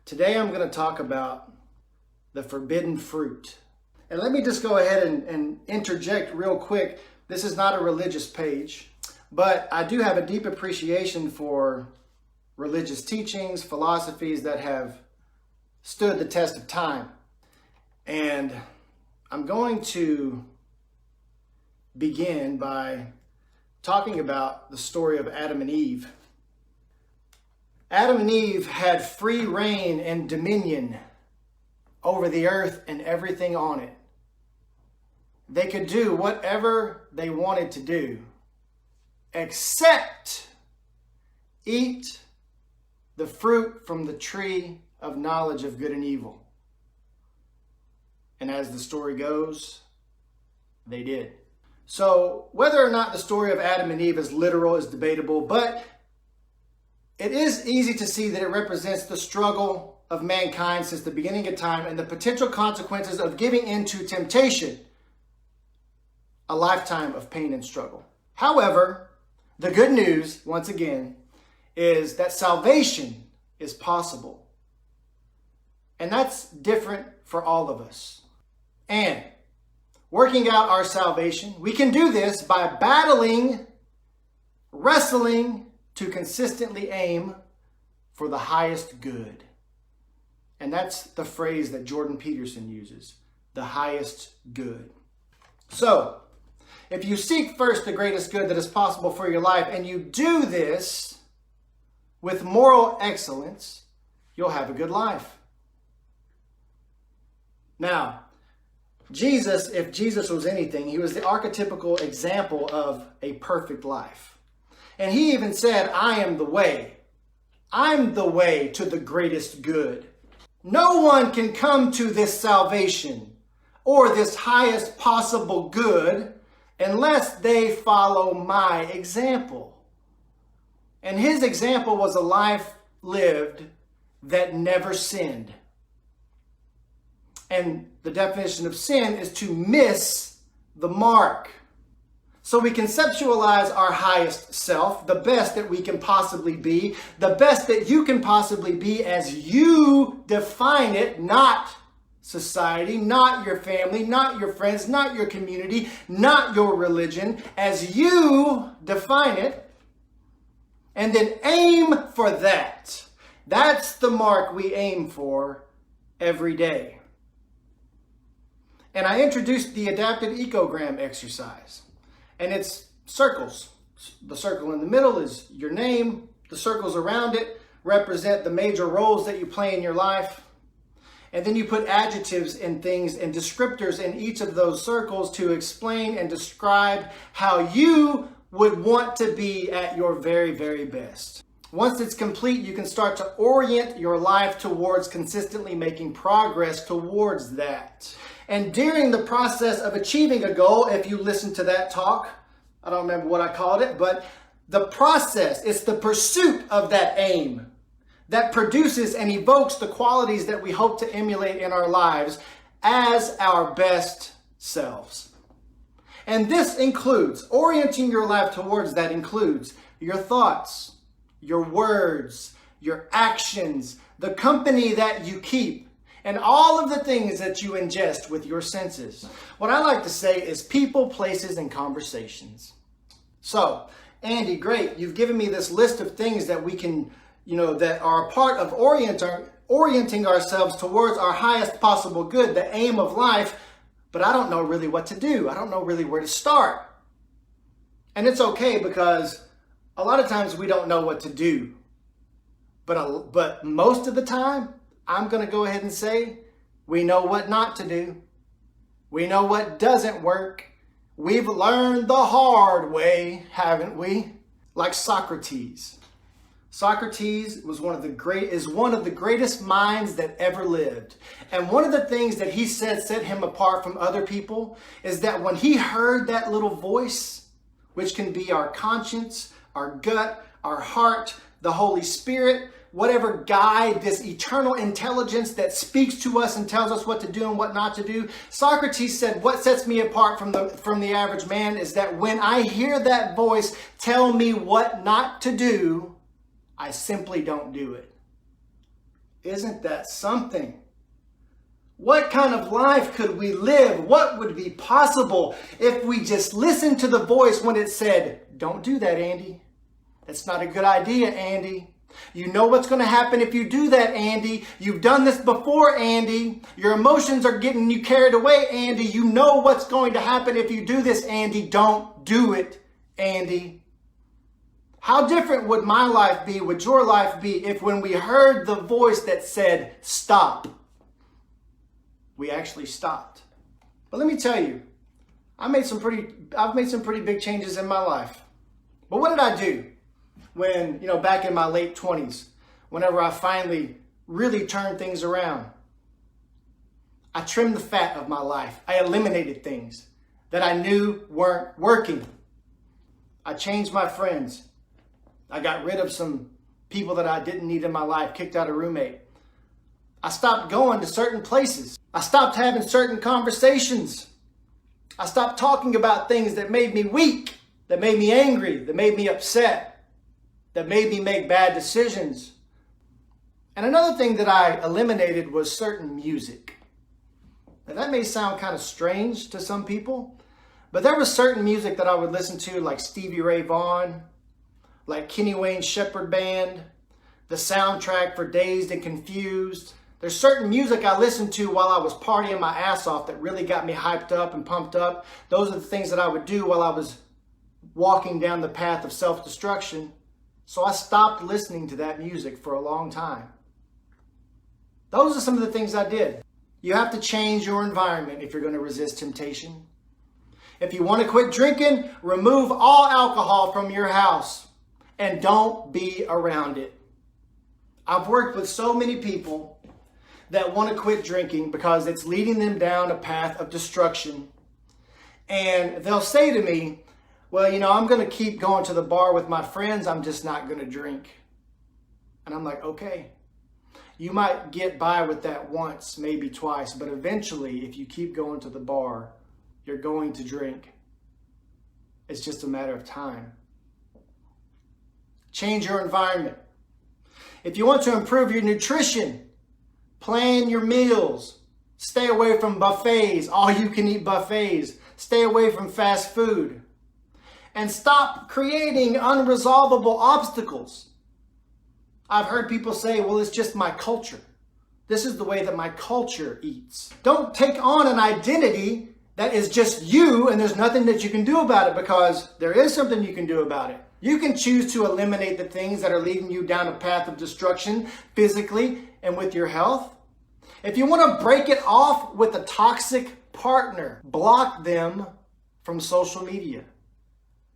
Today I'm going to talk about the forbidden fruit. And let me just go ahead and interject real quick. This is not a religious page, but I do have a deep appreciation for religious teachings, philosophies that have stood the test of time. And I'm going to begin by talking about the story of Adam and Eve. Adam and Eve had free reign and dominion over the earth and everything on it. They could do whatever they wanted to do, except eat the fruit from the tree of knowledge of good and evil. And as the story goes, they did. So whether or not the story of Adam and Eve is literal is debatable, but it is easy to see that it represents the struggle of mankind since the beginning of time and the potential consequences of giving in to temptation, a lifetime of pain and struggle. However, the good news, once again, is that salvation is possible. And that's different for all of us. And working out our salvation, we can do this by battling, wrestling, to consistently aim for the highest good. And that's the phrase that Jordan Peterson uses, the highest good. So, if you seek first the greatest good that is possible for your life, and you do this with moral excellence, you'll have a good life. Now, Jesus, if Jesus was anything, he was the archetypical example of a perfect life. And he even said, I am the way. I'm the way to the greatest good. No one can come to this salvation or this highest possible good unless they follow my example. And his example was a life lived that never sinned. And the definition of sin is to miss the mark. So we conceptualize our highest self, the best that we can possibly be, the best that you can possibly be as you define it, not society, not your family, not your friends, not your community, not your religion, as you define it, and then aim for that. That's the mark we aim for every day. And I introduced the adapted ecogram exercise. And it's circles. The circle in the middle is your name. The circles around it represent the major roles that you play in your life. And then you put adjectives and things and descriptors in each of those circles to explain and describe how you would want to be at your very, very best. Once it's complete, you can start to orient your life towards consistently making progress towards that. And during the process of achieving a goal, if you listen to that talk, I don't remember what I called it, but the process, it's the pursuit of that aim that produces and evokes the qualities that we hope to emulate in our lives as our best selves. And this includes, orienting your life towards that includes your thoughts, your words, your actions, the company that you keep, and all of the things that you ingest with your senses. What I like to say is people, places, and conversations. So, Andy, great. You've given me this list of things that we can, that are a part of orienting ourselves towards our highest possible good, the aim of life, but I don't know really what to do. I don't know really where to start. And it's okay because a lot of times we don't know what to do. But most of the time, I'm going to go ahead and say, we know what not to do. We know what doesn't work. We've learned the hard way, haven't we? Like Socrates. Socrates is one of the greatest minds that ever lived. And one of the things that he said set him apart from other people is that when he heard that little voice, which can be our conscience, our gut, our heart, the Holy Spirit, whatever guide, this eternal intelligence that speaks to us and tells us what to do and what not to do. Socrates said, what sets me apart from the average man is that when I hear that voice tell me what not to do, I simply don't do it. Isn't that something? What kind of life could we live? What would be possible if we just listened to the voice when it said, don't do that, Andy. That's not a good idea, Andy. You know what's going to happen if you do that, Andy. You've done this before, Andy. Your emotions are getting you carried away, Andy. You know what's going to happen if you do this, Andy. Don't do it, Andy. How different would my life be, would your life be, if when we heard the voice that said, stop, we actually stopped? But let me tell you, I've made some pretty big changes in my life. But what did I do when, back in my late 20s, whenever I finally really turned things around? I trimmed the fat of my life. I eliminated things that I knew weren't working. I changed my friends. I got rid of some people that I didn't need in my life, kicked out a roommate. I stopped going to certain places. I stopped having certain conversations. I stopped talking about things that made me weak, that made me angry, that made me upset, that made me make bad decisions. And another thing that I eliminated was certain music. Now that may sound kind of strange to some people, but there was certain music that I would listen to, like Stevie Ray Vaughan, like Kenny Wayne Shepherd Band, the soundtrack for Dazed and Confused. There's certain music I listened to while I was partying my ass off that really got me hyped up and pumped up. Those are the things that I would do while I was walking down the path of self-destruction. So I stopped listening to that music for a long time. Those are some of the things I did. You have to change your environment if you're going to resist temptation. If you want to quit drinking, remove all alcohol from your house and don't be around it. I've worked with so many people that want to quit drinking because it's leading them down a path of destruction. And they'll say to me, well, I'm going to keep going to the bar with my friends. I'm just not going to drink. And I'm like, okay, you might get by with that once, maybe twice, but eventually if you keep going to the bar, you're going to drink. It's just a matter of time. Change your environment. If you want to improve your nutrition, plan your meals. Stay away from buffets, all you can eat buffets. Stay away from fast food. And stop creating unresolvable obstacles. I've heard people say, well, it's just my culture. This is the way that my culture eats. Don't take on an identity that is just you and there's nothing that you can do about it, because there is something you can do about it. You can choose to eliminate the things that are leading you down a path of destruction physically and with your health. If you want to break it off with a toxic partner, block them from social media.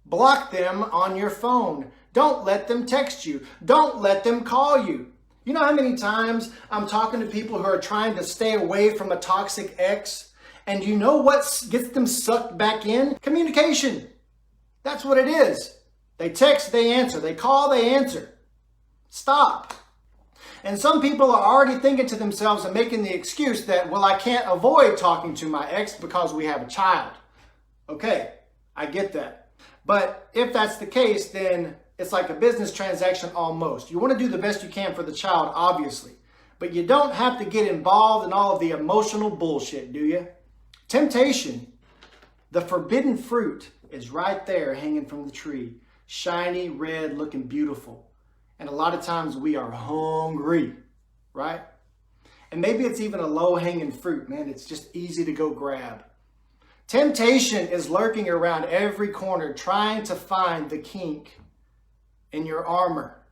Block them on your phone. Don't let them text you. Don't let them call you. You know how many times I'm talking to people who are trying to stay away from a toxic ex, and you know what gets them sucked back in? Communication. That's what it is. They text, they answer. They call, they answer. Stop. And some people are already thinking to themselves and making the excuse that, well, I can't avoid talking to my ex because we have a child. Okay, I get that. But if that's the case, then it's like a business transaction almost. You want to do the best you can for the child, obviously. But you don't have to get involved in all of the emotional bullshit, do you? Temptation, the forbidden fruit, is right there hanging from the tree. Shiny, red, looking beautiful. And a lot of times we are hungry, right? And maybe it's even a low-hanging fruit, man. It's just easy to go grab. Temptation is lurking around every corner, trying to find the kink in your armor.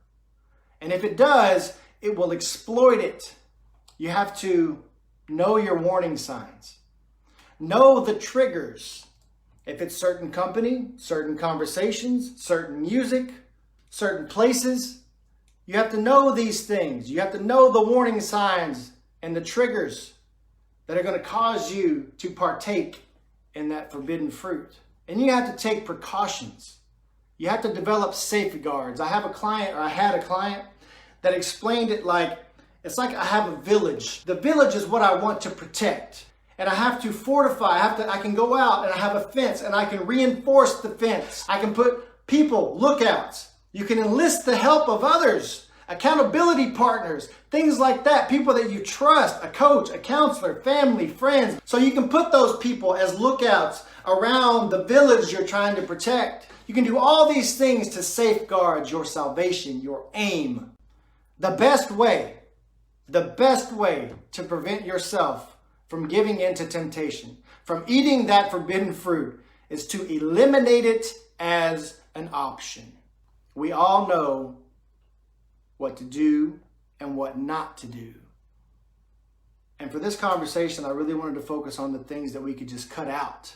And if it does, it will exploit it. You have to know your warning signs. Know the triggers. If it's certain company, certain conversations, certain music, certain places, you have to know these things. You have to know the warning signs and the triggers that are going to cause you to partake in that forbidden fruit. And you have to take precautions. You have to develop safeguards. I had a client that explained it like, it's like I have a village. The village is what I want to protect. And I have to fortify. I can go out and I have a fence and I can reinforce the fence. I can put people, lookouts. You can enlist the help of others accountability partners, things like that, people that you trust, a coach, a counselor, family, friends. So you can put those people as lookouts around the village you're trying to protect. You can do all these things to safeguard your salvation, your aim. The best way to prevent yourself from giving in to temptation, from eating that forbidden fruit, is to eliminate it as an option. We all know what to do and what not to do. And for this conversation, I really wanted to focus on the things that we could just cut out.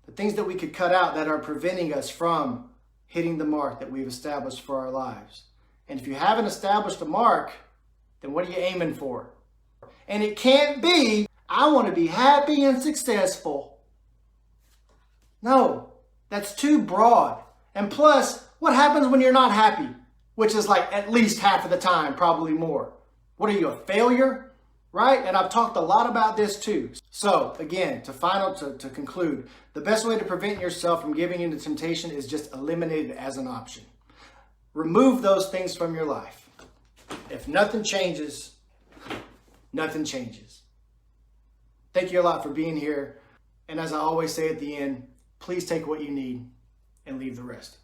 The things that we could cut out that are preventing us from hitting the mark that we've established for our lives. And if you haven't established a mark, then what are you aiming for? And it can't be, I want to be happy and successful. No, that's too broad. And plus, what happens when you're not happy? Which is like at least half of the time, probably more. What are you, a failure? Right? And I've talked a lot about this too. So again, to conclude, the best way to prevent yourself from giving into temptation is just eliminate it as an option. Remove those things from your life. If nothing changes, nothing changes. Thank you a lot for being here. And as I always say at the end, please take what you need and leave the rest.